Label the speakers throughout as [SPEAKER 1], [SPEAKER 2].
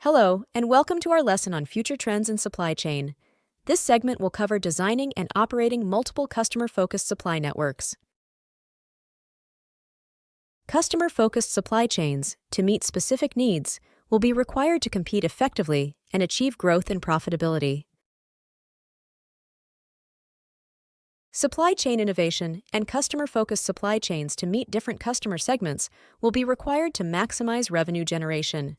[SPEAKER 1] Hello, and welcome to our lesson on future trends in supply chain. This segment will cover designing and operating multiple customer-focused supply networks. Customer-focused supply chains, to meet specific needs, will be required to compete effectively and achieve growth and profitability. Supply chain innovation and customer-focused supply chains to meet different customer segments will be required to maximize revenue generation.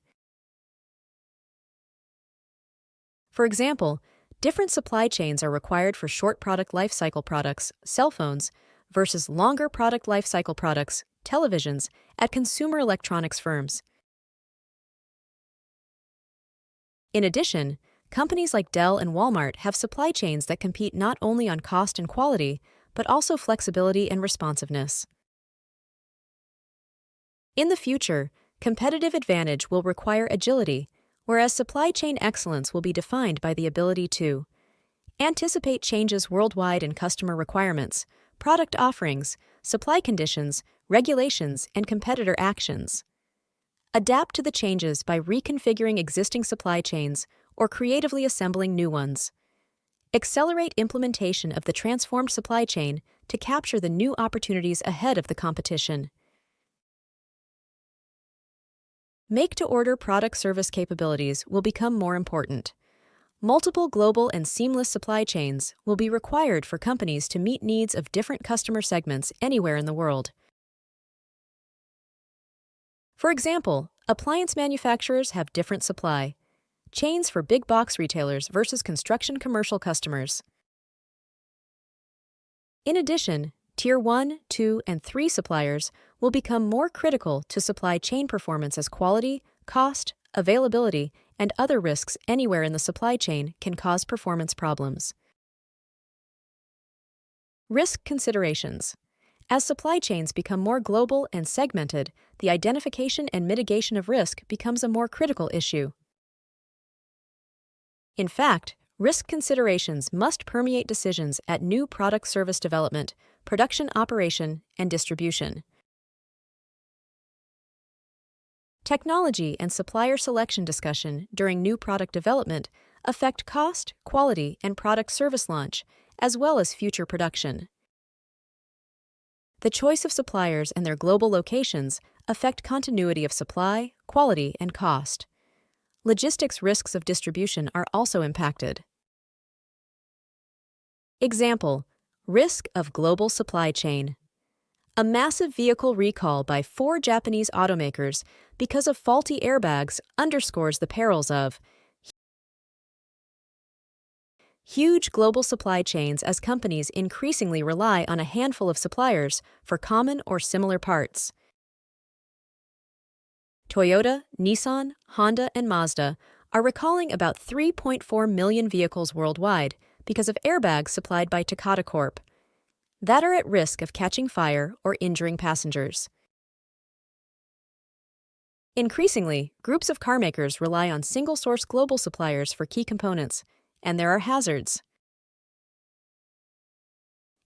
[SPEAKER 1] For example, different supply chains are required for short product lifecycle products, cell phones, versus longer product lifecycle products, televisions, at consumer electronics firms. In addition, companies like Dell and Walmart have supply chains that compete not only on cost and quality, but also flexibility and responsiveness. In the future, competitive advantage will require agility, whereas supply chain excellence will be defined by the ability to anticipate changes worldwide in customer requirements, product offerings, supply conditions, regulations, and competitor actions. Adapt to the changes by reconfiguring existing supply chains or creatively assembling new ones. Accelerate implementation of the transformed supply chain to capture the new opportunities ahead of the competition. Make-to-order product service capabilities will become more important. Multiple global and seamless supply chains will be required for companies to meet needs of different customer segments anywhere in the world. For example, appliance manufacturers have different supply chains for big box retailers versus construction commercial customers. In addition, Tier 1, 2, and 3 suppliers will become more critical to supply chain performance as quality, cost, availability, and other risks anywhere in the supply chain can cause performance problems. Risk considerations. As supply chains become more global and segmented, the identification and mitigation of risk becomes a more critical issue. In fact, risk considerations must permeate decisions at new product service development, production operation, and distribution. Technology and supplier selection discussion during new product development affect cost, quality, and product service launch, as well as future production. The choice of suppliers and their global locations affect continuity of supply, quality, and cost. Logistics risks of distribution are also impacted. Example: risk of global supply chain. A massive vehicle recall by 4 Japanese automakers because of faulty airbags underscores the perils of huge global supply chains as companies increasingly rely on a handful of suppliers for common or similar parts. Toyota, Nissan, Honda, and Mazda are recalling about 3.4 million vehicles worldwide because of airbags supplied by Takata Corp. that are at risk of catching fire or injuring passengers. Increasingly, groups of carmakers rely on single-source global suppliers for key components, and there are hazards.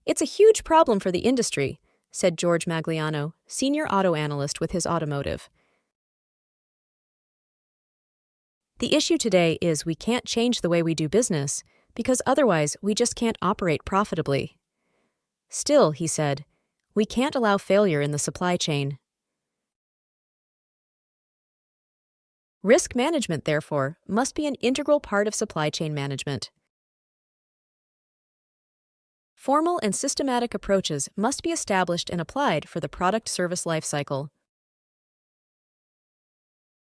[SPEAKER 1] It's a huge problem for the industry, said George Magliano, senior auto analyst with His Automotive. The issue today is we can't change the way we do business, because otherwise we just can't operate profitably. Still, he said, we can't allow failure in the supply chain. Risk management, therefore, must be an integral part of supply chain management. Formal and systematic approaches must be established and applied for the product service lifecycle.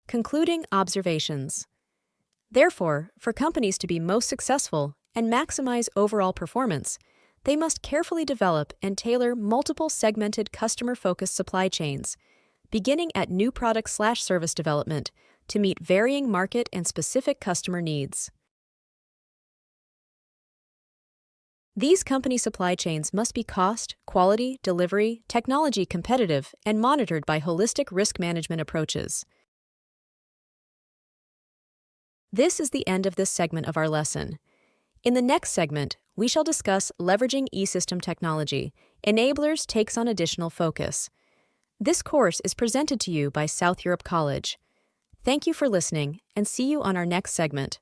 [SPEAKER 1] Concluding observations. Therefore, for companies to be most successful and maximize overall performance, they must carefully develop and tailor multiple segmented customer-focused supply chains, beginning at new product/service development to meet varying market and specific customer needs. These company supply chains must be cost, quality, delivery, technology competitive, and monitored by holistic risk management approaches. This is the end of this segment of our lesson. In the next segment, we shall discuss leveraging e-system technology. Enablers takes on additional focus. This course is presented to you by South Europe College. Thank you for listening, and see you on our next segment.